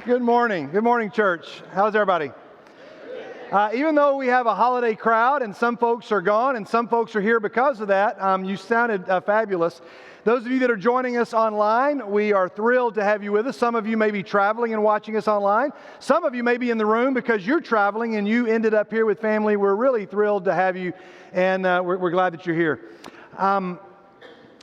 Good morning. Good morning, church. How's everybody? Even though we have a holiday crowd and some folks are gone and some folks are here because of that, you sounded fabulous. Those of you that are joining us online, we are thrilled to have you with us. Some of you may be traveling and watching us online. Some of you may be in the room because you're traveling and you ended up here with family. We're really thrilled to have you, and we're glad that you're here.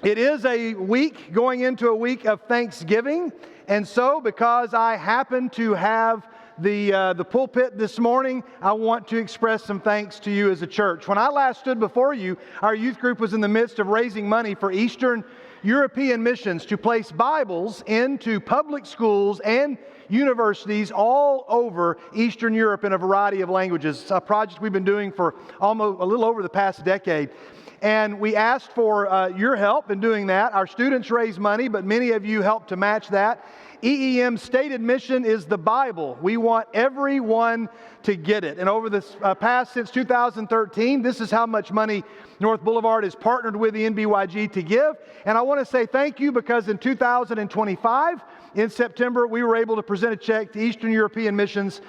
It is a week going into a week of Thanksgiving, and so because I happen to have the pulpit this morning, I want to express some thanks to you as a church. When I last stood before you, our youth group was in the midst of raising money for Eastern European missions to place Bibles into public schools and universities all over Eastern Europe in a variety of languages. It's a project we've been doing for almost a little over the past decade. And we asked for your help in doing that. Our students raise money, but many of you helped to match that. EEM's stated mission is the Bible. We want everyone to get it. And over this past, since 2013, this is how much money North Boulevard has partnered with the NBYG to give. And I want to say thank you because in 2025, in September, we were able to present a check to Eastern European missions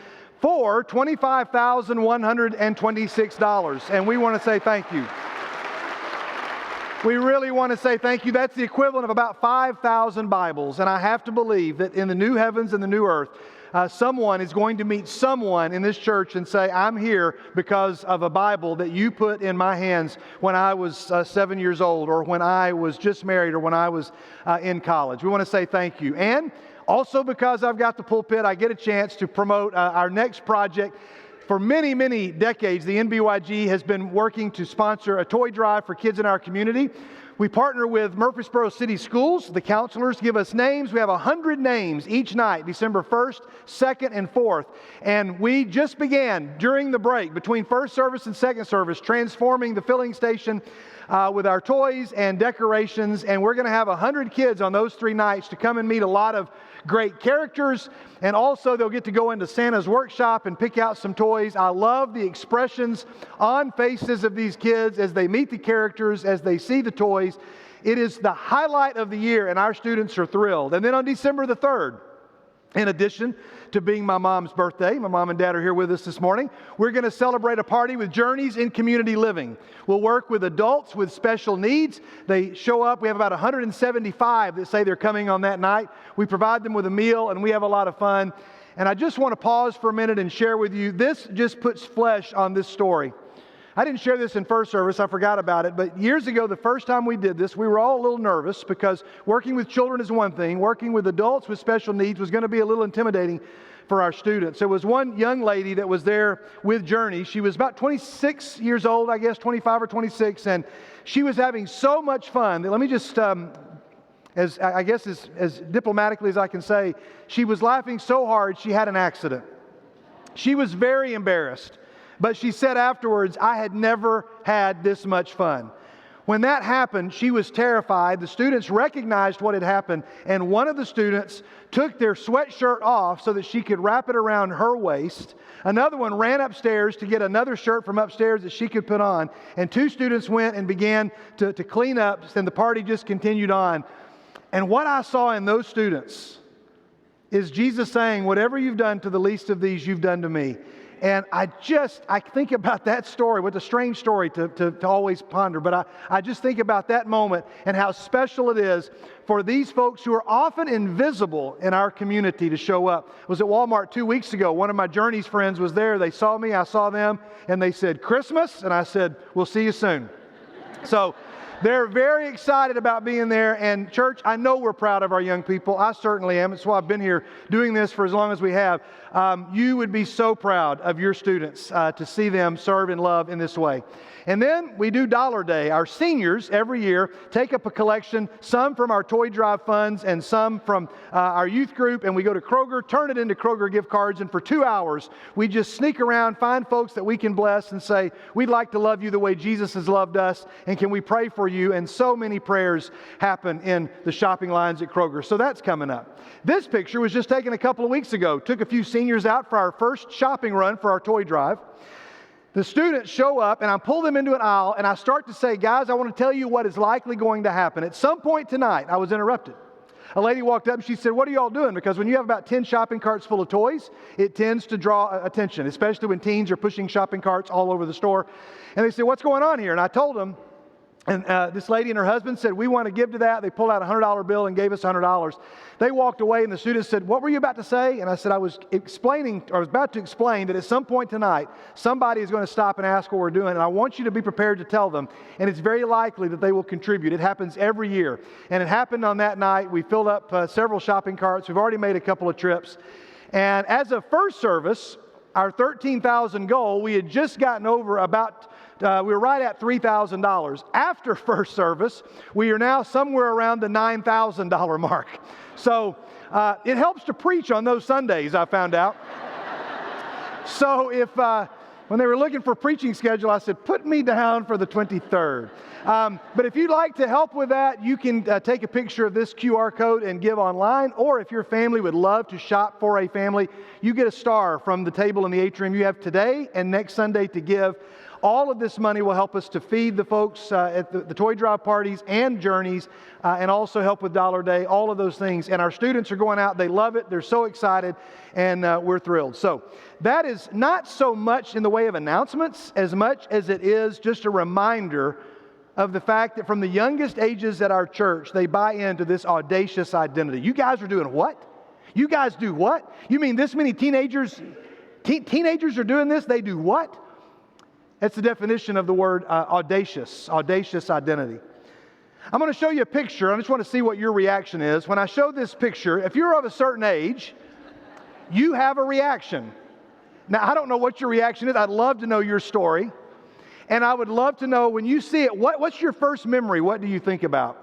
for $25,126. And we want to say thank you. We really want to say thank you. That's the equivalent of about 5,000 Bibles. And I have to believe that in the new heavens and the new earth, someone is going to meet someone in this church and say, I'm here because of a Bible that you put in my hands when I was 7 years old, or when I was just married, or when I was in college. We want to say thank you. And also because I've got the pulpit, I get a chance to promote our next project. For many, many decades, the NBYG has been working to sponsor a toy drive for kids in our community. We partner with Murfreesboro City Schools. The counselors give us names. We have 100 names each night, December 1st, 2nd, and 4th. And we just began, during the break, between first service and second service, transforming the filling station with our toys and decorations. And we're going to have 100 kids on those 3 nights to come and meet a lot of great characters, and also they'll get to go into Santa's workshop and pick out some toys. I love the expressions on faces of these kids as they meet the characters, as they see the toys. It is the highlight of the year, and our students are thrilled. And then on December the 3rd, in addition to being my mom's birthday, my mom and dad are here with us this morning, we're going to celebrate a party with Journeys in Community Living. We'll work with adults with special needs. They show up. We have about 175 that say they're coming on that night. We provide them with a meal, and we have a lot of fun. And I just want to pause for a minute and share with you, this just puts flesh on this story. I didn't share this in first service, I forgot about it, but years ago, the first time we did this, we were all a little nervous because working with children is one thing, working with adults with special needs was going to be a little intimidating for our students. There was one young lady that was there with Journey. She was about 26 years old, I guess, 25 or 26, and she was having so much fun that let me just, as diplomatically as I can say, she was laughing so hard she had an accident. She was very embarrassed. But she said afterwards, I had never had this much fun. When that happened, she was terrified. The students recognized what had happened, and one of the students took their sweatshirt off so that she could wrap it around her waist. Another one ran upstairs to get another shirt from upstairs that she could put on. And 2 students went and began to clean up, and the party just continued on. And what I saw in those students is Jesus saying, whatever you've done to the least of these, you've done to me. And I think about that story. What a strange story to always ponder. But I just think about that moment and how special it is for these folks who are often invisible in our community to show up. I was at Walmart 2 weeks ago. One of my Journeys friends was there. They saw me, I saw them, and they said, Christmas? And I said, we'll see you soon. So they're very excited about being there. And church, I know we're proud of our young people. I certainly am. It's why I've been here doing this for as long as we have. You would be so proud of your students to see them serve and love in this way. And then we do Dollar Day. Our seniors every year take up a collection, some from our toy drive funds and some from our youth group, and we go to Kroger, turn it into Kroger gift cards, and for 2 hours we just sneak around, find folks that we can bless and say, we'd like to love you the way Jesus has loved us, and can we pray for you? And so many prayers happen in the shopping lines at Kroger. So that's coming up. This picture was just taken a couple of weeks ago. Took a few seniors out for our first shopping run for our toy drive. The students show up, and I pull them into an aisle, and I start to say, guys, I want to tell you what is likely going to happen. At some point tonight, I was interrupted. a lady walked up and she said, "What are you all doing?" Because when you have about 10 shopping carts full of toys, it tends to draw attention, especially when teens are pushing shopping carts all over the store. And they said, "What's going on here?" And I told them, and this lady and her husband said, "We want to give to that." They pulled out a $100 bill and gave us $100. They walked away, and the students said, "What were you about to say?" And I said, I was about to explain that at some point tonight, somebody is going to stop and ask what we're doing, and I want you to be prepared to tell them. And it's very likely that they will contribute. It happens every year. And it happened on that night. We filled up several shopping carts. We've already made a couple of trips. And as of first service, our 13,000 goal, we had just gotten over about we were right at $3,000. After first service, we are now somewhere around the $9,000 mark. So it helps to preach on those Sundays, I found out. So when they were looking for a preaching schedule, I said, "Put me down for the 23rd. But if you'd like to help with that, you can take a picture of this QR code and give online. Or if your family would love to shop for a family, you get a star from the table in the atrium. You have today and next Sunday to give. All of this money will help us to feed the folks at the toy drive parties and journeys, and also help with Dollar Day, all of those things. And our students are going out. They love it. They're so excited, and we're thrilled. So that is not so much in the way of announcements as much as it is just a reminder of the fact that from the youngest ages at our church, they buy into this audacious identity. You guys are doing what? You guys do what? You mean this many teenagers? Teenagers are doing this? They do what? That's the definition of the word audacious identity. I'm going to show you a picture. I just want to see what your reaction is. When I show this picture, if you're of a certain age, you have a reaction. Now, I don't know what your reaction is. I'd love to know your story. And I would love to know when you see it, what's your first memory? What do you think about?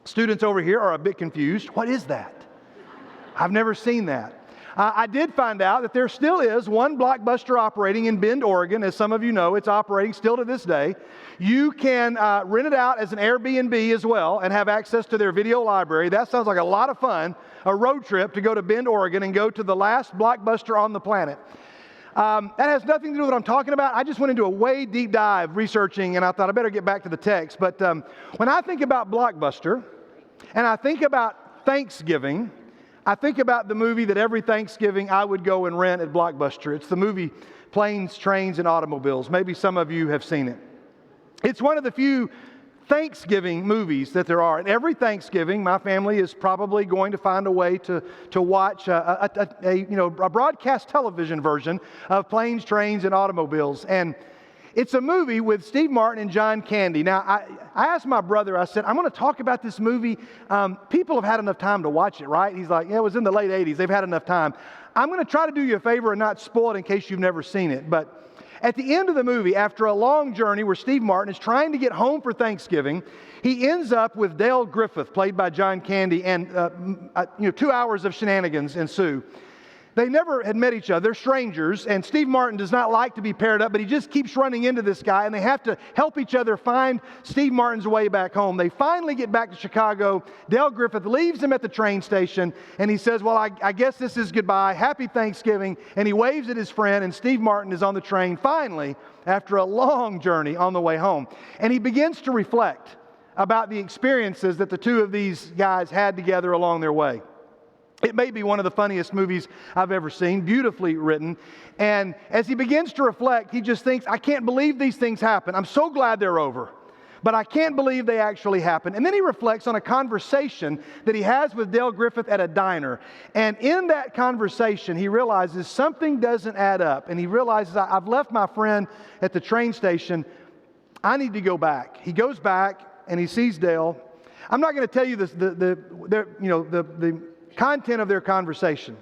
Students over here are a bit confused. What is that? I've never seen that. I did find out that there still is one Blockbuster operating in Bend, Oregon. As some of you know, it's operating still to this day. You can rent it out as an Airbnb as well and have access to their video library. That sounds like a lot of fun, a road trip to go to Bend, Oregon and go to the last Blockbuster on the planet. That has nothing to do with what I'm talking about. I just went into a way deep dive researching, and I thought I better get back to the text. But when I think about Blockbuster, and I think about Thanksgiving, I think about the movie that every Thanksgiving I would go and rent at Blockbuster. It's the movie Planes, Trains, and Automobiles. Maybe some of you have seen it. It's one of the few Thanksgiving movies that there are. And every Thanksgiving, my family is probably going to find a way to watch a broadcast television version of Planes, Trains, and Automobiles. And it's a movie with Steve Martin and John Candy. Now, I asked my brother, I said, I'm going to talk about this movie. People have had enough time to watch it, right? He's like, yeah, it was in the late 80s. They've had enough time. I'm going to try to do you a favor and not spoil it in case you've never seen it. But at the end of the movie, after a long journey where Steve Martin is trying to get home for Thanksgiving, he ends up with Dale Griffith, played by John Candy, and 2 hours of shenanigans ensue. They never had met each other. They're strangers, and Steve Martin does not like to be paired up, but he just keeps running into this guy, and they have to help each other find Steve Martin's way back home. They finally get back to Chicago. Dale Griffith leaves him at the train station, and he says, well, I guess this is goodbye. Happy Thanksgiving. And he waves at his friend, and Steve Martin is on the train, finally, after a long journey on the way home. And he begins to reflect about the experiences that the two of these guys had together along their way. It may be one of the funniest movies I've ever seen, beautifully written. And as he begins to reflect, he just thinks, I can't believe these things happen. I'm so glad they're over, but I can't believe they actually happened. And then he reflects on a conversation that he has with Dale Griffith at a diner. And in that conversation, he realizes something doesn't add up. And he realizes, I've left my friend at the train station. I need to go back. He goes back and he sees Dale. I'm not going to tell you the content of their conversation,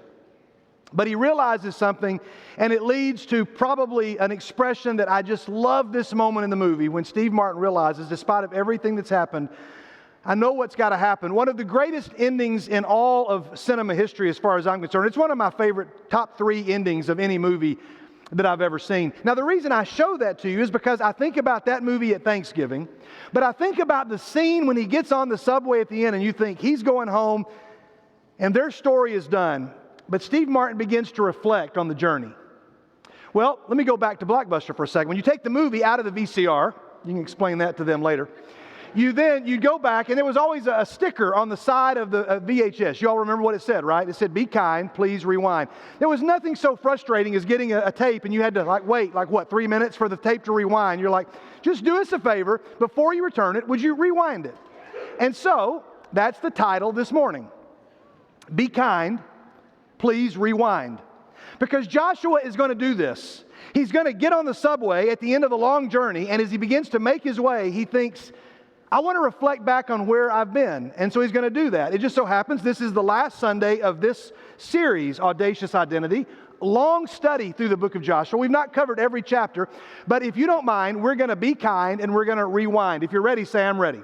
but he realizes something, and it leads to probably an expression that I just love this moment in the movie when Steve Martin realizes, despite of everything that's happened, I know what's got to happen. One of the greatest endings in all of cinema history as far as I'm concerned. It's one of my favorite top 3 endings of any movie that I've ever seen. Now, the reason I show that to you is because I think about that movie at Thanksgiving, but I think about the scene when he gets on the subway at the end, and you think he's going home, and their story is done, but Steve Martin begins to reflect on the journey. Well, let me go back to Blockbuster for a second. When you take the movie out of the VCR, you can explain that to them later. you'd go back, and there was always a sticker on the side of the VHS. You all remember what it said, right? It said, "Be kind, please rewind." There was nothing so frustrating as getting a tape, and you had to wait 3 minutes for the tape to rewind. You're like, just do us a favor, before you return it, would you rewind it? And so, that's the title this morning. Be kind, please rewind. Because Joshua is going to do this. He's going to get on the subway at the end of the long journey, and as he begins to make his way, he thinks, I want to reflect back on where I've been. And so he's going to do that. It just so happens this is the last Sunday of this series, Audacious Identity. Long study through the book of Joshua. We've not covered every chapter, but if you don't mind, we're going to be kind and we're going to rewind. If you're ready, say, I'm ready.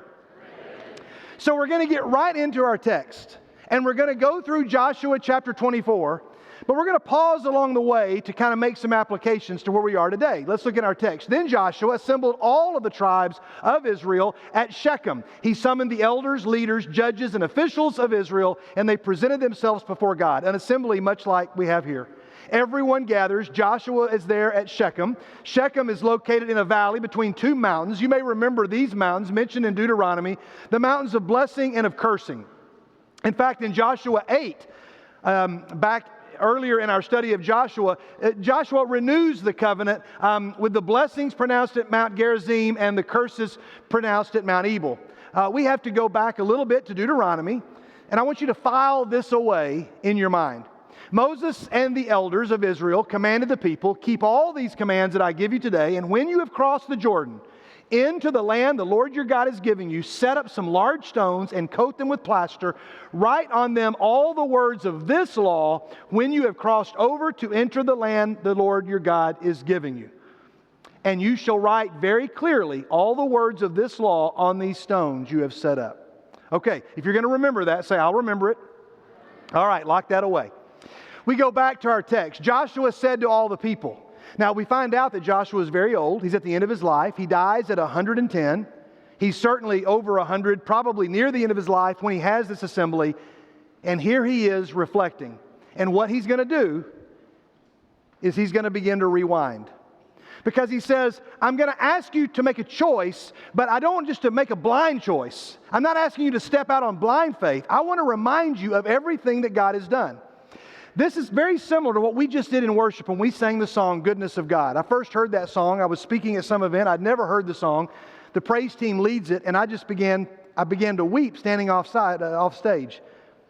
So we're going to get right into our text, and we're going to go through Joshua chapter 24, but we're going to pause along the way to kind of make some applications to where we are today. Let's look at our text. Then Joshua assembled all of the tribes of Israel at Shechem. He summoned the elders, leaders, judges, and officials of Israel, and they presented themselves before God. An assembly much like we have here. Everyone gathers. Joshua is there at Shechem. Shechem is located in a valley between two mountains. You may remember these mountains mentioned in Deuteronomy, the mountains of blessing and of cursing. In fact, in Joshua 8, back earlier in our study of Joshua, Joshua renews the covenant with the blessings pronounced at Mount Gerizim and the curses pronounced at Mount Ebal. We have to go back a little bit to Deuteronomy, and I want you to file this away in your mind. Moses and the elders of Israel commanded the people, keep all these commands that I give you today, and when you have crossed the Jordan into the land the Lord your God is giving you, set up some large stones and coat them with plaster. Write on them all the words of this law when you have crossed over to enter the land the Lord your God is giving you. And you shall write very clearly all the words of this law on these stones you have set up. Okay, if you're going to remember that, say, I'll remember it. All right, lock that away. We go back to our text. Joshua said to all the people. Now we find out that Joshua is very old. He's at the end of his life. He dies at 110. He's certainly over 100, probably near the end of his life when he has this assembly. And here he is reflecting. And what he's going to do is he's going to begin to rewind. Because he says, I'm going to ask you to make a choice, but I don't want just to make a blind choice. I'm not asking you to step out on blind faith. I want to remind you of everything that God has done. This is very similar to what we just did in worship when we sang the song, Goodness of God. I first heard that song. I was speaking at some event. I'd never heard the song. The praise team leads it, and I began to weep standing off stage.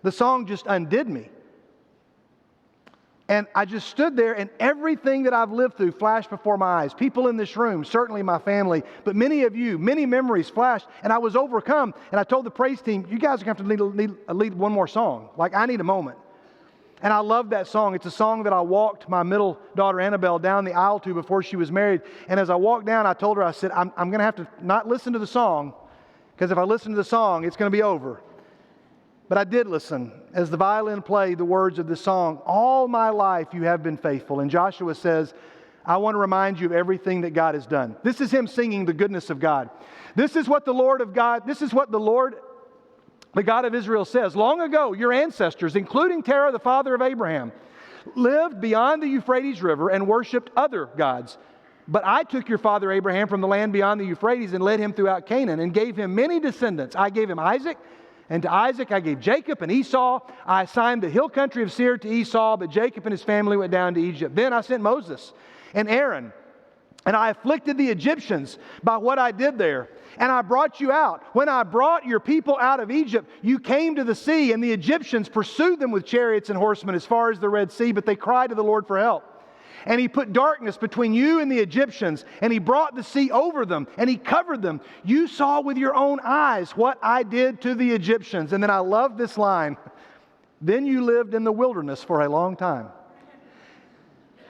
The song just undid me. And I just stood there, and everything that I've lived through flashed before my eyes. People in this room, certainly my family, but many of you, many memories flashed, and I was overcome. And I told the praise team, you guys are going to have to lead one more song. Like, I need a moment. And I love that song. It's a song that I walked my middle daughter Annabelle down the aisle to before she was married. And as I walked down, I told her, I said, I'm going to have to not listen to the song, because if I listen to the song, it's going to be over. But I did listen as the violin played the words of this song. All my life you have been faithful. And Joshua says, I want to remind you of everything that God has done. This is him singing the goodness of God. This is what the Lord, the God of Israel says. Long ago, your ancestors, including Terah, the father of Abraham, lived beyond the Euphrates River and worshipped other gods. But I took your father Abraham from the land beyond the Euphrates and led him throughout Canaan and gave him many descendants. I gave him Isaac, and to Isaac I gave Jacob and Esau. I assigned the hill country of Seir to Esau, but Jacob and his family went down to Egypt. Then I sent Moses and Aaron, and I afflicted the Egyptians by what I did there. And I brought you out. When I brought your people out of Egypt, you came to the sea, and the Egyptians pursued them with chariots and horsemen as far as the Red Sea, but they cried to the Lord for help. And he put darkness between you and the Egyptians, and he brought the sea over them, and he covered them. You saw with your own eyes what I did to the Egyptians. And then I love this line. Then you lived in the wilderness for a long time.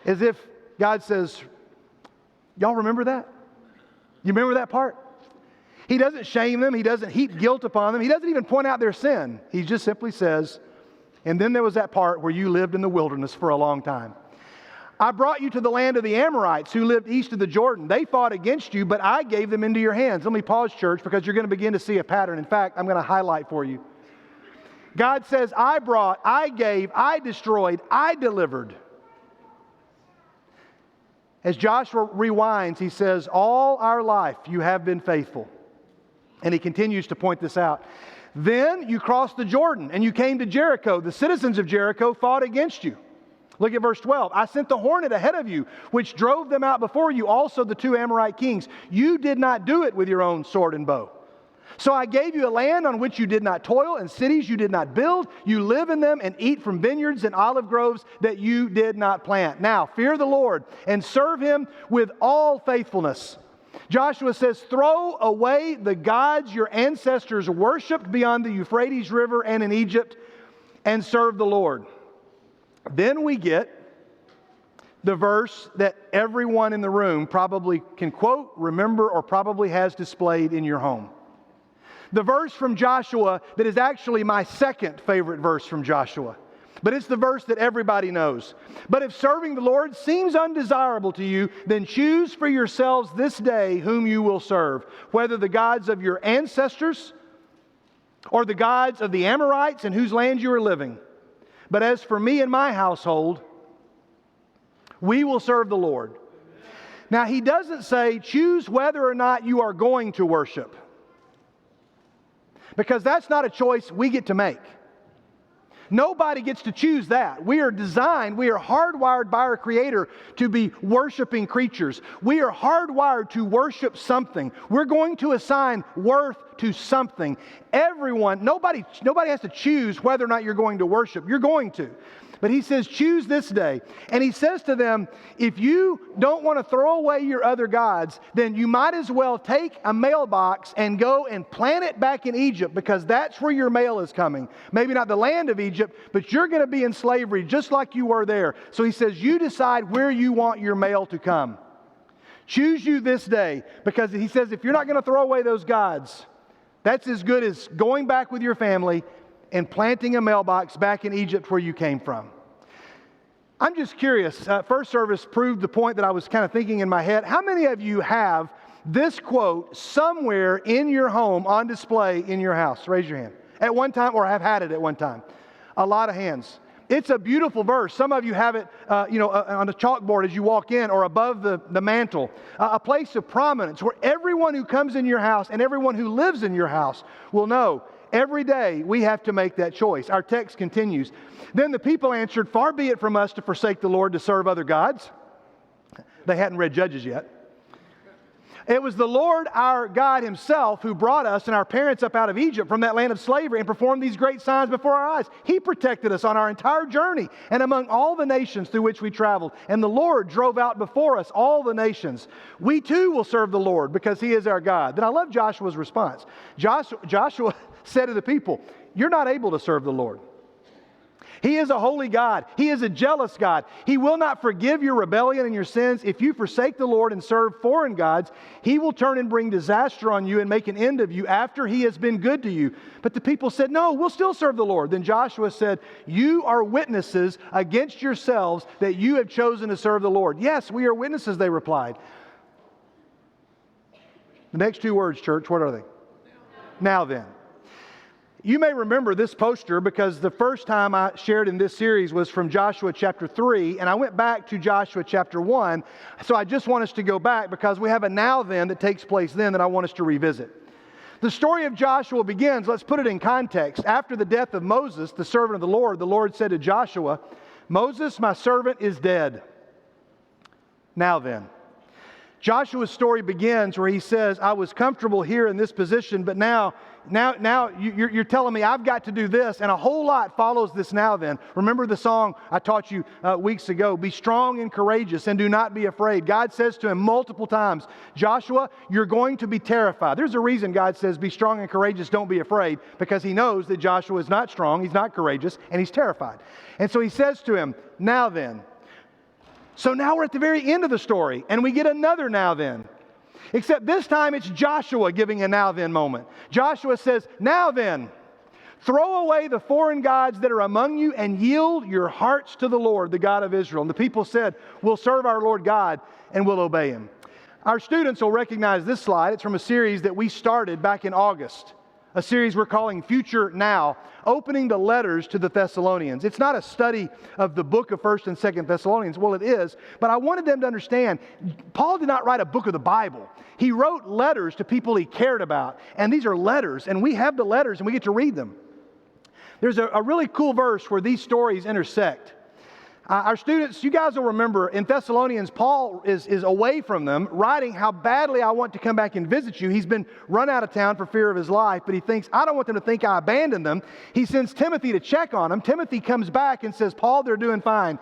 As if God says, y'all remember that? You remember that part? He doesn't shame them. He doesn't heap guilt upon them. He doesn't even point out their sin. He just simply says, and then there was that part where you lived in the wilderness for a long time. I brought you to the land of the Amorites who lived east of the Jordan. They fought against you, but I gave them into your hands. Let me pause, church, because you're going to begin to see a pattern. In fact, I'm going to highlight for you. God says, I brought, I gave, I destroyed, I delivered. As Joshua rewinds, he says, all our life you have been faithful. And he continues to point this out. Then you crossed the Jordan and you came to Jericho. The citizens of Jericho fought against you. Look at verse 12. I sent the hornet ahead of you, which drove them out before you, also the 2 Amorite kings. You did not do it with your own sword and bow. So I gave you a land on which you did not toil, and cities you did not build. You live in them and eat from vineyards and olive groves that you did not plant. Now fear the Lord and serve Him with all faithfulness. Joshua says, throw away the gods your ancestors worshipped beyond the Euphrates River and in Egypt, and serve the Lord. Then we get the verse that everyone in the room probably can quote, remember, or probably has displayed in your home. The verse from Joshua that is actually my second favorite verse from Joshua. But it's the verse that everybody knows. But if serving the Lord seems undesirable to you, then choose for yourselves this day whom you will serve, whether the gods of your ancestors or the gods of the Amorites in whose land you are living. But as for me and my household, we will serve the Lord. Now, he doesn't say choose whether or not you are going to worship, because that's not a choice we get to make. Nobody gets to choose that. We are designed, we are hardwired by our Creator to be worshiping creatures. We are hardwired to worship something. We're going to assign worth to something. Everyone, nobody has to choose whether or not you're going to worship. You're going to. But he says, choose this day. And he says to them, if you don't want to throw away your other gods, then you might as well take a mailbox and go and plant it back in Egypt, because that's where your mail is coming. Maybe not the land of Egypt, but you're going to be in slavery just like you were there. So he says, you decide where you want your mail to come. Choose you this day, because he says, if you're not going to throw away those gods, that's as good as going back with your family and planting a mailbox back in Egypt where you came from. I'm just curious. First service proved the point that I was kind of thinking in my head. How many of you have this quote somewhere in your home on display in your house? Raise your hand. At one time, or have had it at one time. A lot of hands. It's a beautiful verse. Some of you have it on a chalkboard as you walk in, or above the mantle. A place of prominence where everyone who comes in your house and everyone who lives in your house will know. Every day we have to make that choice. Our text continues. Then the people answered, far be it from us to forsake the Lord to serve other gods. They hadn't read Judges yet. It was the Lord our God Himself who brought us and our parents up out of Egypt from that land of slavery and performed these great signs before our eyes. He protected us on our entire journey and among all the nations through which we traveled. And the Lord drove out before us all the nations. We too will serve the Lord because He is our God. Then I love Joshua's response. Joshua said to the people, you're not able to serve the Lord. He is a holy God. He is a jealous God. He will not forgive your rebellion and your sins. If you forsake the Lord and serve foreign gods, He will turn and bring disaster on you and make an end of you after He has been good to you. But the people said, no, we'll still serve the Lord. Then Joshua said, you are witnesses against yourselves that you have chosen to serve the Lord. Yes, we are witnesses, they replied. The next two words, church, what are they? Now then. You may remember this poster because the first time I shared in this series was from Joshua chapter 3, and I went back to Joshua chapter 1. So I just want us to go back because we have a now then that takes place then that I want us to revisit. The story of Joshua begins, let's put it in context. After the death of Moses, the servant of the Lord said to Joshua, Moses, my servant, is dead. Now then. Joshua's story begins where he says, I was comfortable here in this position, but now you're telling me I've got to do this, and a whole lot follows this now then. Remember the song I taught you weeks ago, be strong and courageous and do not be afraid. God says to him multiple times, Joshua, you're going to be terrified. There's a reason God says be strong and courageous, don't be afraid, because He knows that Joshua is not strong, he's not courageous, and he's terrified. And so He says to him, now then. So now we're at the very end of the story, and we get another now then. Except this time it's Joshua giving a now then moment. Joshua says, now then, throw away the foreign gods that are among you and yield your hearts to the Lord, the God of Israel. And the people said, we'll serve our Lord God and we'll obey Him. Our students will recognize this slide. It's from a series that we started back in August. a series we're calling Future Now, opening the letters to the Thessalonians. It's not a study of the book of 1st and 2nd Thessalonians. Well, it is, but I wanted them to understand, Paul did not write a book of the Bible. He wrote letters to people he cared about, and these are letters, and we have the letters, and we get to read them. There's a really cool verse where these stories intersect. Our students, you guys will remember, in Thessalonians, Paul is away from them, writing how badly I want to come back and visit you. He's been run out of town for fear of his life, but he thinks, I don't want them to think I abandoned them. He sends Timothy to check on them. Timothy comes back and says, Paul, they're doing fine.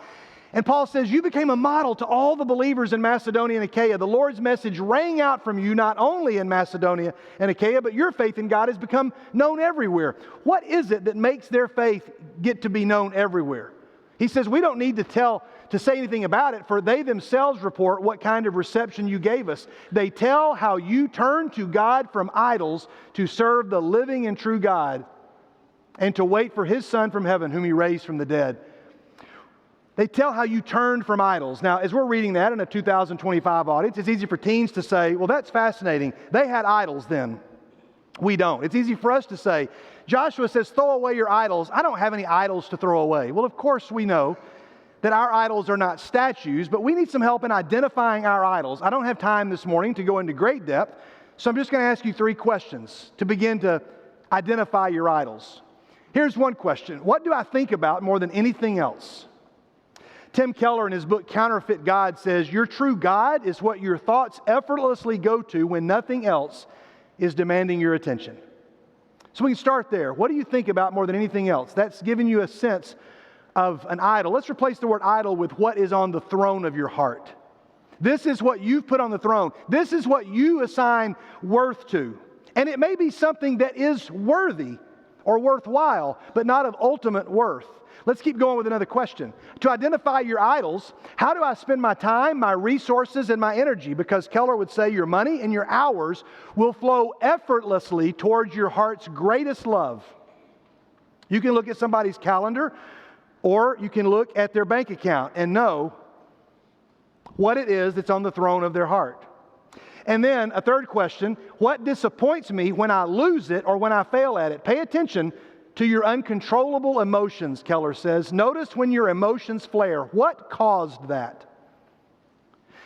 And Paul says, you became a model to all the believers in Macedonia and Achaia. The Lord's message rang out from you, not only in Macedonia and Achaia, but your faith in God has become known everywhere. What is it that makes their faith get to be known everywhere? He says, we don't need to say anything about it, for they themselves report what kind of reception you gave us. They tell how you turned to God from idols to serve the living and true God and to wait for His Son from heaven, whom He raised from the dead. They tell how you turned from idols. Now, as we're reading that in a 2025 audience, it's easy for teens to say, well, that's fascinating. They had idols then. We don't. It's easy for us to say, Joshua says, throw away your idols. I don't have any idols to throw away. Well, of course we know that our idols are not statues, but we need some help in identifying our idols. I don't have time this morning to go into great depth, so I'm just going to ask you 3 questions to begin to identify your idols. Here's one question. What do I think about more than anything else? Tim Keller in his book Counterfeit God says, your true God is what your thoughts effortlessly go to when nothing else is demanding your attention. So we can start there. What do you think about more than anything else? That's giving you a sense of an idol. Let's replace the word idol with what is on the throne of your heart. This is what you've put on the throne. This is what you assign worth to. And it may be something that is worthy or worthwhile, but not of ultimate worth. Let's keep going with another question. To identify your idols, how do I spend my time, my resources, and my energy? Because Keller would say your money and your hours will flow effortlessly towards your heart's greatest love. You can look at somebody's calendar, or you can look at their bank account and know what it is that's on the throne of their heart. And then a third question, what disappoints me when I lose it or when I fail at it? Pay attention to your uncontrollable emotions, Keller says. Notice when your emotions flare. What caused that?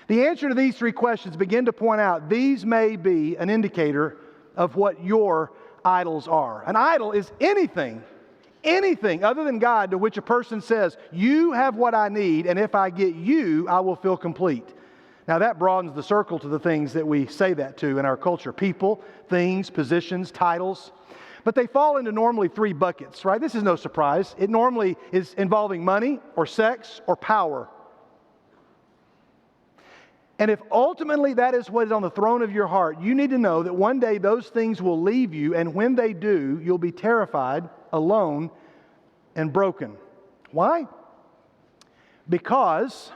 The answer to these 3 questions begin to point out these may be an indicator of what your idols are. An idol is anything other than God to which a person says, you have what I need, and if I get you, I will feel complete. Now that broadens the circle to the things that we say that to in our culture. People, things, positions, titles. But they fall into normally 3 buckets, right? This is no surprise. It normally is involving money or sex or power. And if ultimately that is what is on the throne of your heart, you need to know that one day those things will leave you, and when they do, you'll be terrified, alone, and broken. Why? Because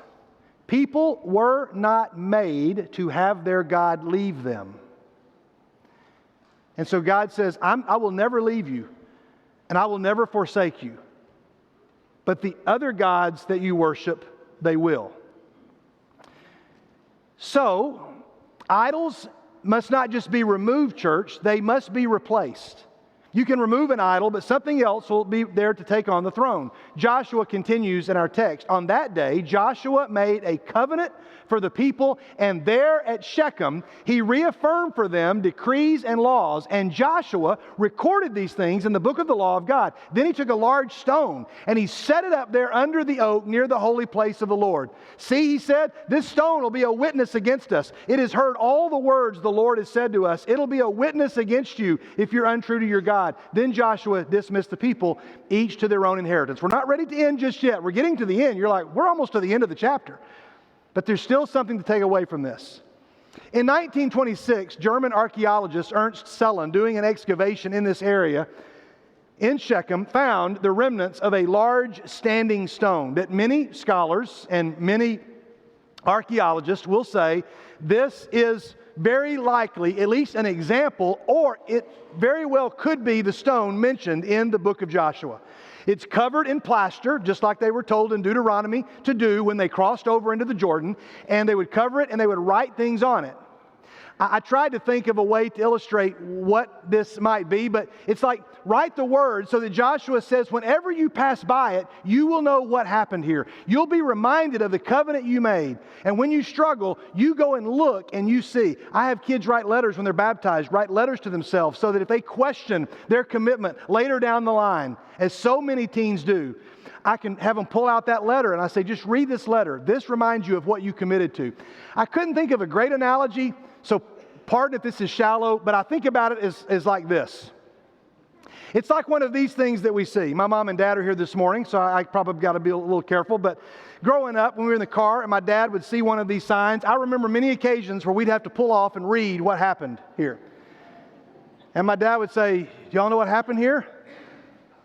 people were not made to have their God leave them. And so God says, I will never leave you, and I will never forsake you. But the other gods that you worship, they will. So, idols must not just be removed, church, they must be replaced. You can remove an idol, but something else will be there to take on the throne. Joshua continues in our text. On that day, Joshua made a covenant for the people, and there at Shechem, he reaffirmed for them decrees and laws. And Joshua recorded these things in the book of the law of God. Then he took a large stone, and he set it up there under the oak near the holy place of the Lord. See, he said, this stone will be a witness against us. It has heard all the words the Lord has said to us. It'll be a witness against you if you're untrue to your God. Then Joshua dismissed the people, each to their own inheritance. We're not ready to end just yet. We're getting to the end. You're like, we're almost to the end of the chapter. But there's still something to take away from this. In 1926, German archaeologist Ernst Sellen, doing an excavation in this area in Shechem, found the remnants of a large standing stone that many scholars and many archaeologists will say this is very likely at least an example, or it very well could be the stone mentioned in the book of Joshua. It's covered in plaster, just like they were told in Deuteronomy to do when they crossed over into the Jordan, and they would cover it and they would write things on it. I tried to think of a way to illustrate what this might be, but it's like, write the word so that Joshua says, whenever you pass by it, you will know what happened here. You'll be reminded of the covenant you made. And when you struggle, you go and look and you see. I have kids write letters when they're baptized, write letters to themselves so that if they question their commitment later down the line, as so many teens do, I can have them pull out that letter and I say, just read this letter. This reminds you of what you committed to. I couldn't think of a great analogy, so pardon if this is shallow, but I think about it as like this. It's like one of these things that we see. My mom and dad are here this morning, so I probably got to be a little careful. But growing up, when we were in the car and my dad would see one of these signs, I remember many occasions where we'd have to pull off and read what happened here. And my dad would say, do y'all know what happened here?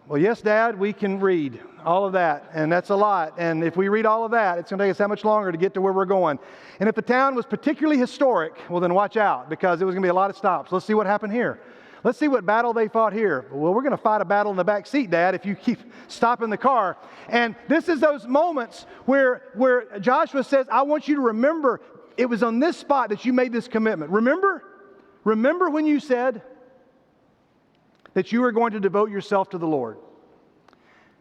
Well, yes, Dad, we can read all of that, and that's a lot. And if we read all of that, it's going to take us that much longer to get to where we're going. And if the town was particularly historic, well, then watch out, because it was going to be a lot of stops. Let's see what happened here. Let's see what battle they fought here. Well, we're going to fight a battle in the back seat, Dad, if you keep stopping the car. And this is those moments where Joshua says, I want you to remember it was on this spot that you made this commitment. Remember when you said that you were going to devote yourself to the Lord.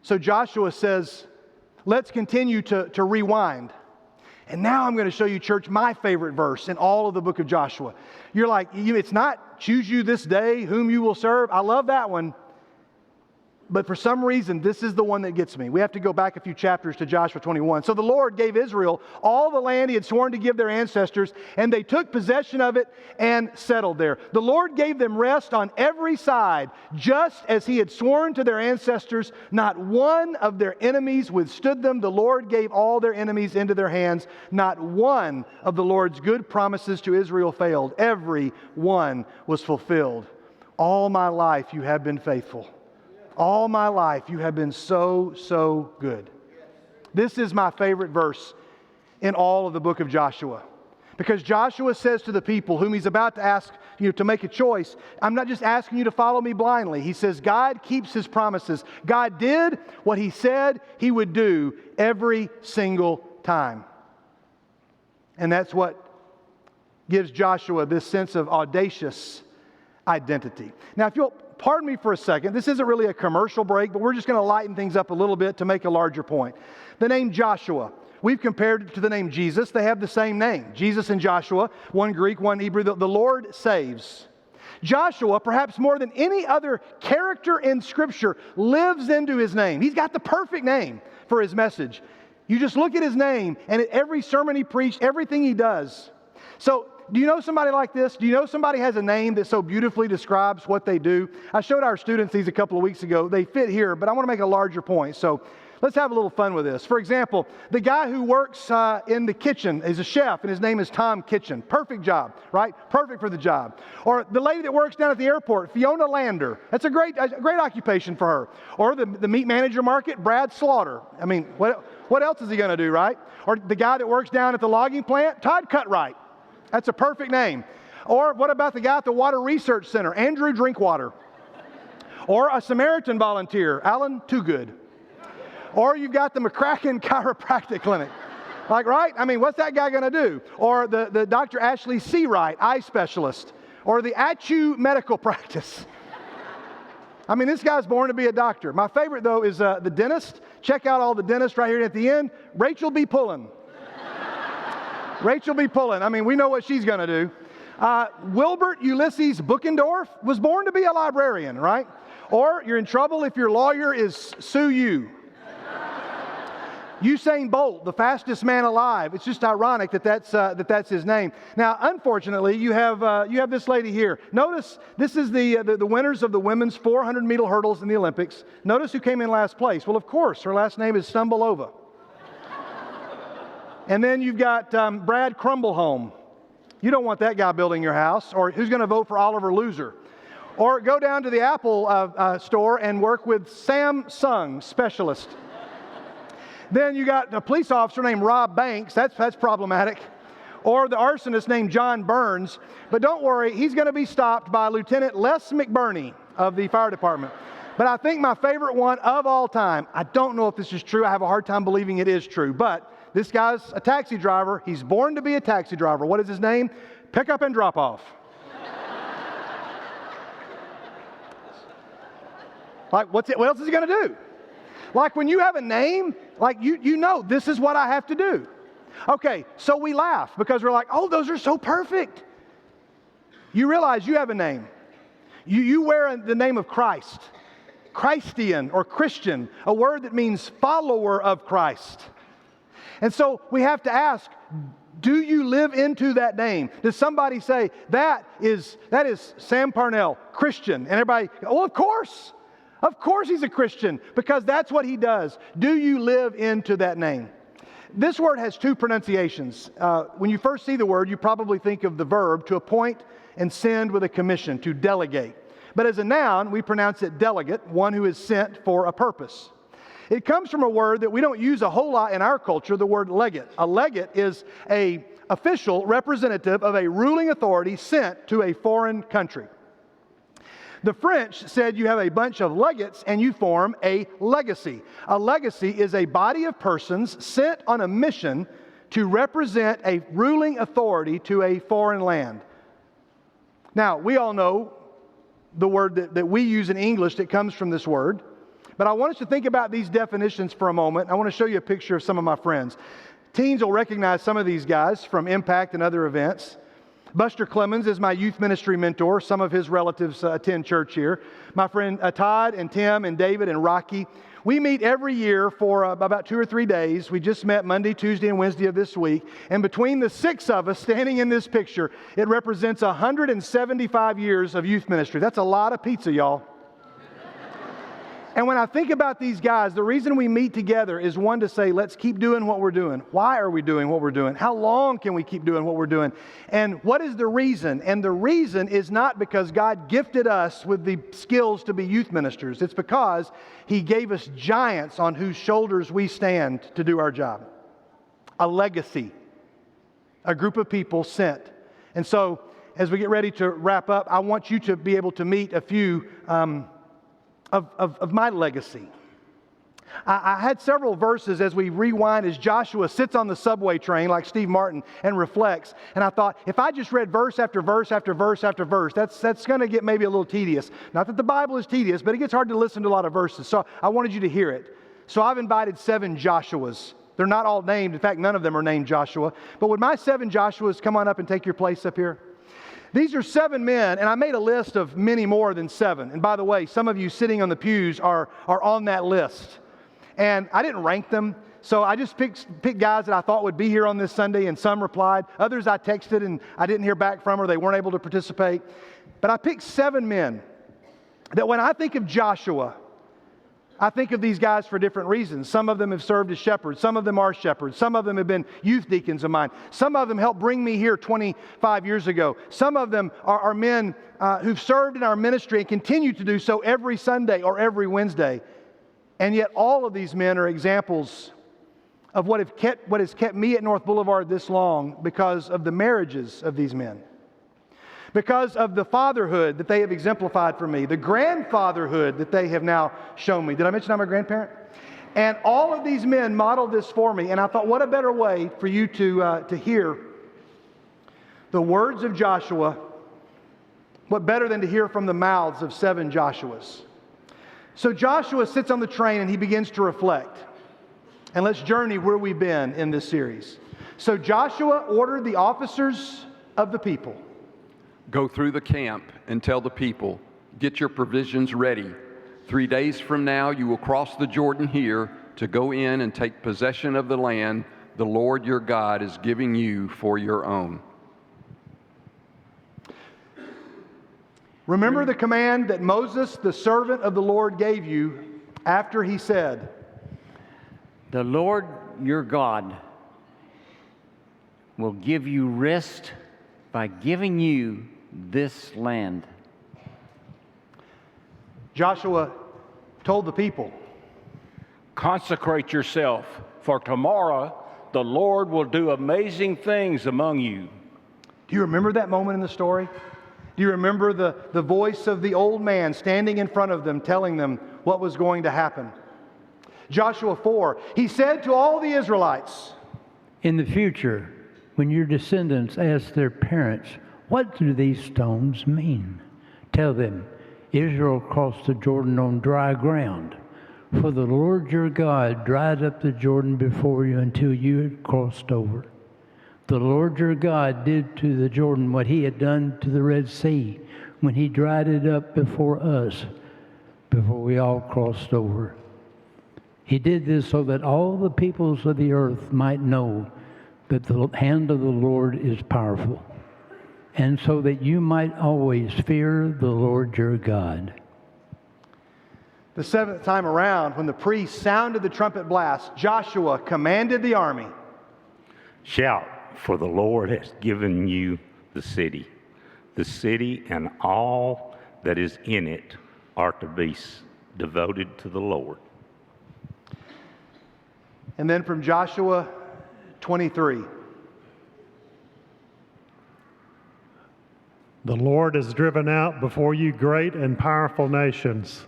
So Joshua says, let's continue to rewind. And now I'm going to show you, church, my favorite verse in all of the book of Joshua. You're like, it's not choose you this day whom you will serve. I love that one. But for some reason, this is the one that gets me. We have to go back a few chapters to Joshua 21. So the Lord gave Israel all the land He had sworn to give their ancestors, and they took possession of it and settled there. The Lord gave them rest on every side, just as He had sworn to their ancestors. Not one of their enemies withstood them. The Lord gave all their enemies into their hands. Not one of the Lord's good promises to Israel failed. Every one was fulfilled. All my life you have been faithful. All my life, you have been so good. This is my favorite verse in all of the book of Joshua. Because Joshua says to the people whom he's about to ask to make a choice, I'm not just asking you to follow me blindly. He says, God keeps His promises. God did what He said He would do every single time. And that's what gives Joshua this sense of audacious identity. Now, if you'll pardon me for a second, this isn't really a commercial break, but we're just going to lighten things up a little bit to make a larger point. The name Joshua, we've compared it to the name Jesus. They have the same name. Jesus and Joshua, one Greek, one Hebrew. The Lord saves. Joshua, perhaps more than any other character in Scripture, lives into his name. He's got the perfect name for his message. You just look at his name, and at every sermon he preached, everything he does. So, do you know somebody like this? Do you know somebody has a name that so beautifully describes what they do? I showed our students these a couple of weeks ago. They fit here, but I want to make a larger point. So let's have a little fun with this. For example, the guy who works in the kitchen is a chef, and his name is Tom Kitchen. Perfect job, right? Perfect for the job. Or the lady that works down at the airport, Fiona Lander. That's a great occupation for her. Or the meat manager market, Brad Slaughter. I mean, what else is he going to do, right? Or the guy that works down at the logging plant, Todd Cutright. That's a perfect name. Or what about the guy at the Water Research Center, Andrew Drinkwater? Or a Samaritan volunteer, Alan Toogood. Or you've got the McCracken Chiropractic Clinic. Like, right? I mean, what's that guy going to do? Or the Dr. Ashley Seawright, eye specialist. Or the Achu Medical Practice. I mean, this guy's born to be a doctor. My favorite, though, is the dentist. Check out all the dentists right here at the end. Rachel B. Pullen. Rachel B. Pullen. I mean, we know what she's going to do. Wilbert Ulysses Bookendorf was born to be a librarian, right? Or you're in trouble if your lawyer is Sue You. Usain Bolt, the fastest man alive. It's just ironic that's his name. Now, unfortunately, you have this lady here. Notice this is the winners of the women's 400-meter hurdles in the Olympics. Notice who came in last place. Well, of course, her last name is Stumbalova. And then you've got Brad Crumblehome. You don't want that guy building your house. Or who's going to vote for Oliver Loser? Or go down to the Apple store and work with Samsung specialist. Then you got a police officer named Rob Banks. That's problematic. Or the arsonist named John Burns. But don't worry, he's going to be stopped by Lieutenant Les McBurney of the fire department. But I think my favorite one of all time, I don't know if this is true. I have a hard time believing it is true. But this guy's a taxi driver. He's born to be a taxi driver. What is his name? pick up and drop off. Like, what else is he going to do? Like, when you have a name, like, you know, this is what I have to do. Okay, so we laugh because we're like, oh, those are so perfect. You realize you have a name. You wear the name of Christ. Christian or Christian, a word that means follower of Christ. And so we have to ask, do you live into that name? Does somebody say, that is Sam Parnell, Christian? And everybody, oh, of course. Of course he's a Christian, because that's what he does. Do you live into that name? This word has two pronunciations. When you first see the word, you probably think of the verb to appoint and send with a commission, to delegate. But as a noun, we pronounce it delegate, one who is sent for a purpose. It comes from a word that we don't use a whole lot in our culture, the word legate. A legate is an official representative of a ruling authority sent to a foreign country. The French said you have a bunch of legates and you form a legacy. A legacy is a body of persons sent on a mission to represent a ruling authority to a foreign land. Now, we all know the word that we use in English that comes from this word, but I want us to think about these definitions for a moment. I want to show you a picture of some of my friends. Teens will recognize some of these guys from Impact and other events. Buster Clemens is my youth ministry mentor. Some of his relatives attend church here. My friend Todd and Tim and David and Rocky. We meet every year for about 2 or 3 days. We just met Monday, Tuesday, and Wednesday of this week. And between the 6 of us standing in this picture, it represents 175 years of youth ministry. That's a lot of pizza, y'all. And when I think about these guys, the reason we meet together is one, to say, let's keep doing what we're doing. Why are we doing what we're doing? How long can we keep doing what we're doing? And what is the reason? And the reason is not because God gifted us with the skills to be youth ministers. It's because He gave us giants on whose shoulders we stand to do our job. A legacy. A group of people sent. And so, as we get ready to wrap up, I want you to be able to meet a few of my legacy. I had several verses as we rewind, as Joshua sits on the subway train like Steve Martin and reflects. And I thought, if I just read verse after verse after verse after verse, that's going to get maybe a little tedious. Not that the Bible is tedious, but it gets hard to listen to a lot of verses. So I wanted you to hear it. So I've invited 7 Joshuas. They're not all named. In fact, none of them are named Joshua. But would my 7 Joshuas come on up and take your place up here? These are 7 men, and I made a list of many more than 7. And by the way, some of you sitting on the pews are on that list. And I didn't rank them, so I just picked guys that I thought would be here on this Sunday, and some replied. Others I texted and I didn't hear back from, or they weren't able to participate. But I picked 7 men that when I think of Joshua, I think of these guys for different reasons. Some of them have served as shepherds. Some of them are shepherds. Some of them have been youth deacons of mine. Some of them helped bring me here 25 years ago. Some of them are men who've served in our ministry and continue to do so every Sunday or every Wednesday. And yet all of these men are examples of what has kept me at North Boulevard this long, because of the marriages of these men. Because of the fatherhood that they have exemplified for me, the grandfatherhood that they have now shown me. Did I mention I'm a grandparent? And all of these men modeled this for me, and I thought, what a better way for you to hear the words of Joshua. What better than to hear from the mouths of 7 Joshuas? So Joshua sits on the train and he begins to reflect. And let's journey where we've been in this series. So Joshua ordered the officers of the people, go through the camp and tell the people, get your provisions ready. 3 days from now, you will cross the Jordan here to go in and take possession of the land the Lord your God is giving you for your own. Remember the command that Moses, the servant of the Lord, gave you after he said, the Lord your God will give you rest by giving you this land. Joshua told the people, consecrate yourself, for tomorrow the Lord will do amazing things among you. Do you remember that moment in the story? Do you remember the voice of the old man standing in front of them, telling them what was going to happen? Joshua 4, he said to all the Israelites, in the future, when your descendants ask their parents, what do these stones mean? Tell them, Israel crossed the Jordan on dry ground. For the Lord your God dried up the Jordan before you until you had crossed over. The Lord your God did to the Jordan what he had done to the Red Sea when he dried it up before us, before we all crossed over. He did this so that all the peoples of the earth might know that the hand of the Lord is powerful, and so that you might always fear the Lord your God. The seventh time around, when the priest sounded the trumpet blast, Joshua commanded the army, shout, for the Lord has given you the city and all that is in it are to be devoted to the Lord. And then from Joshua 23. The Lord has driven out before you great and powerful nations.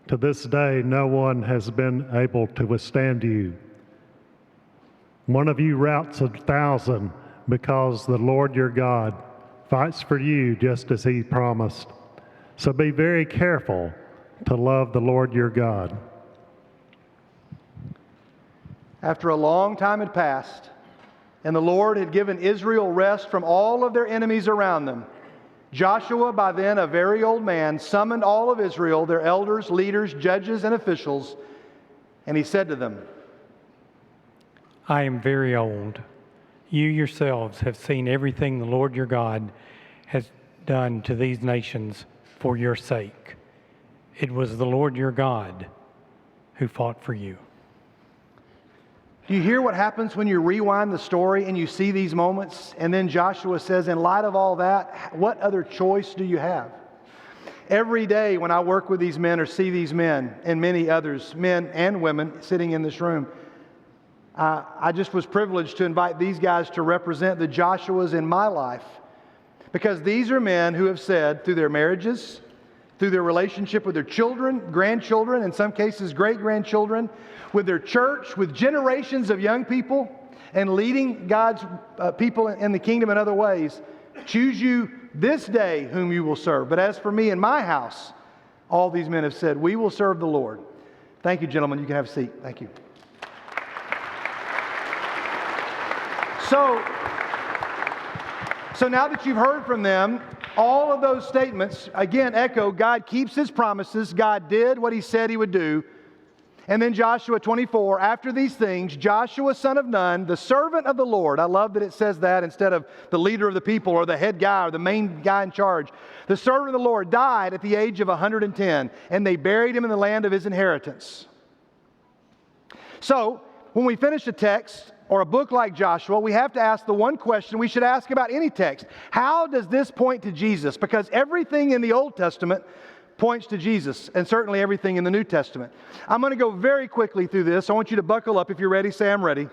To this day, no one has been able to withstand you. One of you routs 1,000 because the Lord your God fights for you just as he promised. So be very careful to love the Lord your God. After a long time had passed, and the Lord had given Israel rest from all of their enemies around them, Joshua, by then a very old man, summoned all of Israel, their elders, leaders, judges, and officials, and he said to them, I am very old. You yourselves have seen everything the Lord your God has done to these nations for your sake. It was the Lord your God who fought for you. Do you hear what happens when you rewind the story and you see these moments? And then Joshua says, in light of all that, what other choice do you have? Every day when I work with these men or see these men and many others, men and women sitting in this room, I just was privileged to invite these guys to represent the Joshuas in my life. Because these are men who have said through their marriages, through their relationship with their children, grandchildren, in some cases great-grandchildren, with their church, with generations of young people, and leading God's people in the kingdom in other ways. Choose you this day whom you will serve. But as for me and my house, all these men have said, we will serve the Lord. Thank you, gentlemen. You can have a seat. Thank you. So now that you've heard from them, all of those statements, again, echo, God keeps his promises. God did what he said he would do. And then Joshua 24, after these things, Joshua, son of Nun, the servant of the Lord, I love that it says that instead of the leader of the people or the head guy or the main guy in charge. The servant of the Lord died at the age of 110, and they buried him in the land of his inheritance. So, when we finish a text or a book like Joshua, we have to ask the one question we should ask about any text. How does this point to Jesus? Because everything in the Old Testament points to Jesus, and certainly everything in the New Testament. I'm going to go very quickly through this. I want you to buckle up. If you're ready, say I'm ready.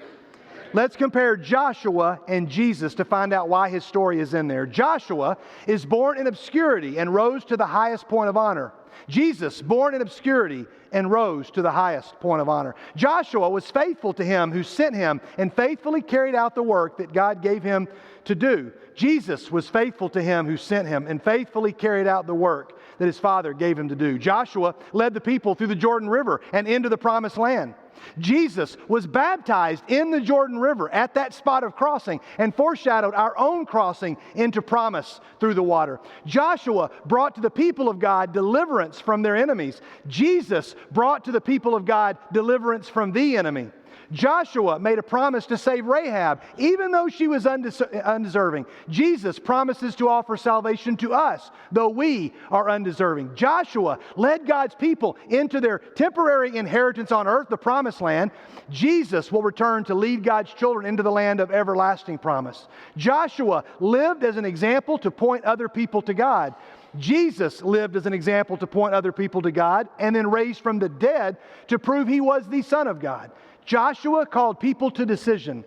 Let's compare Joshua and Jesus to find out why his story is in there. Joshua is born in obscurity and rose to the highest point of honor. Jesus, born in obscurity and rose to the highest point of honor. Joshua was faithful to him who sent him and faithfully carried out the work that God gave him to do. Jesus was faithful to him who sent him and faithfully carried out the work that his Father gave him to do. Joshua led the people through the Jordan River and into the Promised Land. Jesus was baptized in the Jordan River at that spot of crossing and foreshadowed our own crossing into promise through the water. Joshua brought to the people of God deliverance from their enemies. Jesus brought to the people of God deliverance from the enemy. Joshua made a promise to save Rahab, even though she was undeserving. Jesus promises to offer salvation to us, though we are undeserving. Joshua led God's people into their temporary inheritance on earth, the Promised Land. Jesus will return to lead God's children into the land of everlasting promise. Joshua lived as an example to point other people to God. Jesus lived as an example to point other people to God and then raised from the dead to prove he was the Son of God. Joshua called people to decision.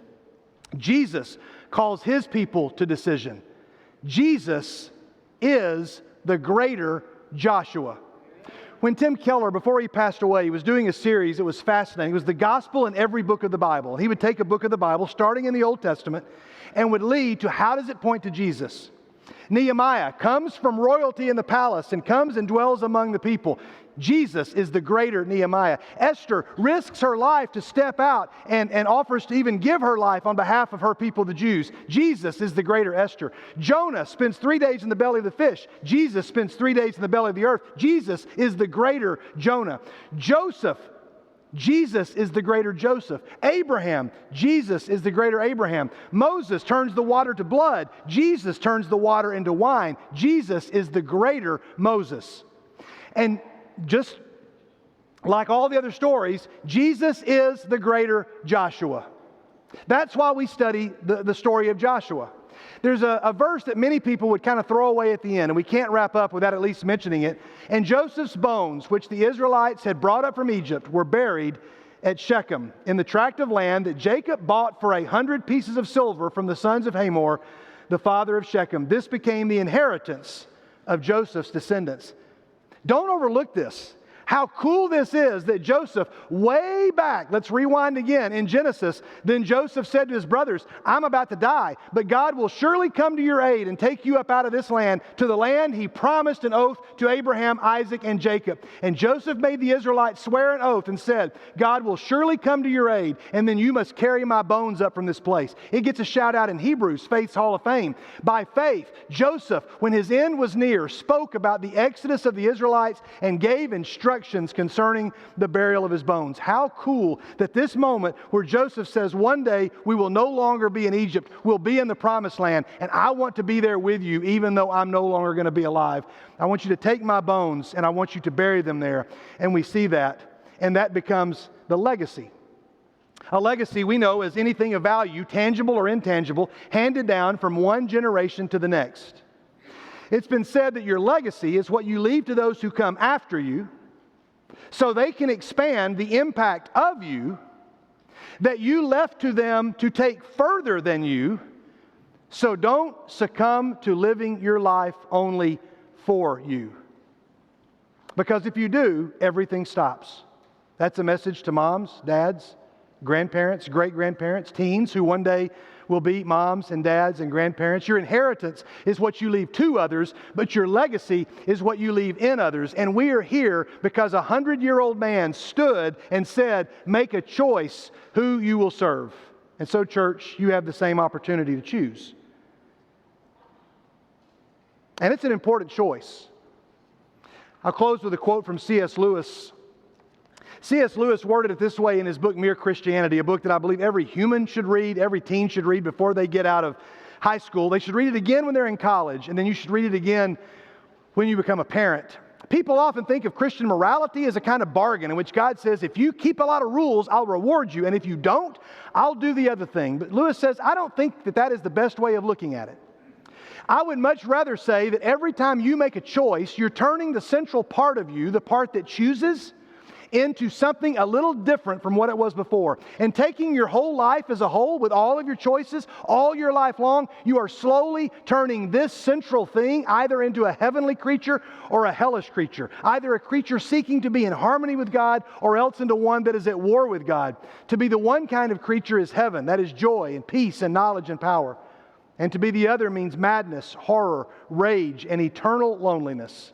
Jesus calls his people to decision. Jesus is the greater Joshua. When Tim Keller, before he passed away, he was doing a series that was fascinating. It was the gospel in every book of the Bible. He would take a book of the Bible, starting in the Old Testament, and would lead to how does it point to Jesus. Nehemiah comes from royalty in the palace and comes and dwells among the people. Jesus is the greater Nehemiah. Esther risks her life to step out and offers to even give her life on behalf of her people, the Jews. Jesus is the greater Esther. Jonah spends 3 days in the belly of the fish. Jesus spends 3 days in the belly of the earth. Jesus is the greater Jonah. Joseph, Jesus is the greater Joseph. Abraham, Jesus is the greater Abraham. Moses turns the water to blood. Jesus turns the water into wine. Jesus is the greater Moses. And just like all the other stories, Jesus is the greater Joshua. That's why we study the story of Joshua. There's a verse that many people would kind of throw away at the end, and we can't wrap up without at least mentioning it. And Joseph's bones, which the Israelites had brought up from Egypt, were buried at Shechem in the tract of land that Jacob bought for 100 pieces of silver from the sons of Hamor, the father of Shechem. This became the inheritance of Joseph's descendants. Don't overlook this. How cool this is that Joseph, way back, let's rewind again, in Genesis, then Joseph said to his brothers, I'm about to die, but God will surely come to your aid and take you up out of this land to the land he promised an oath to Abraham, Isaac, and Jacob. And Joseph made the Israelites swear an oath and said, God will surely come to your aid, and then you must carry my bones up from this place. It gets a shout out in Hebrews, Faith's Hall of Fame. By faith, Joseph, when his end was near, spoke about the exodus of the Israelites and gave instructions concerning the burial of his bones. How cool that this moment where Joseph says, one day we will no longer be in Egypt, we'll be in the promised land, and I want to be there with you even though I'm no longer going to be alive. I want you to take my bones and I want you to bury them there. And we see that, and that becomes the legacy. A legacy we know as anything of value, tangible or intangible, handed down from one generation to the next. It's been said that your legacy is what you leave to those who come after you, so they can expand the impact of you that you left to them to take further than you. So don't succumb to living your life only for you. Because if you do, everything stops. That's a message to moms, dads, grandparents, great-grandparents, teens who one day will be moms and dads and grandparents. Your inheritance is what you leave to others, but your legacy is what you leave in others. And we are here because a 100-year-old man stood and said, make a choice who you will serve. And so, church, you have the same opportunity to choose. And it's an important choice. I'll close with a quote from C.S. Lewis. C.S. Lewis worded it this way in his book, Mere Christianity, a book that I believe every human should read, every teen should read before they get out of high school. They should read it again when they're in college, and then you should read it again when you become a parent. People often think of Christian morality as a kind of bargain in which God says, if you keep a lot of rules, I'll reward you, and if you don't, I'll do the other thing. But Lewis says, I don't think that is the best way of looking at it. I would much rather say that every time you make a choice, you're turning the central part of you, the part that chooses, into something a little different from what it was before. And taking your whole life as a whole, with all of your choices, all your life long, you are slowly turning this central thing either into a heavenly creature or a hellish creature. Either a creature seeking to be in harmony with God or else into one that is at war with God. To be the one kind of creature is heaven. That is joy and peace and knowledge and power. And to be the other means madness, horror, rage, and eternal loneliness.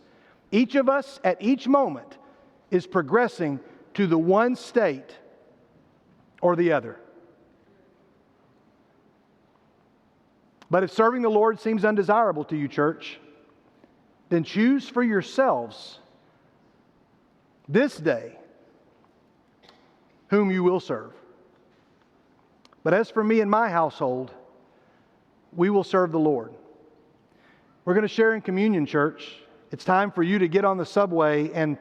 Each of us at each moment is progressing to the one state or the other. But if serving the Lord seems undesirable to you, church, then choose for yourselves this day whom you will serve. But as for me and my household, we will serve the Lord. We're going to share in communion, church. It's time for you to get on the subway and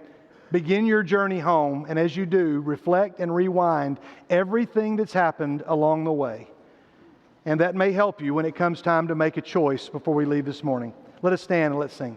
begin your journey home, and as you do, reflect and rewind everything that's happened along the way. And that may help you when it comes time to make a choice before we leave this morning. Let us stand and let's sing.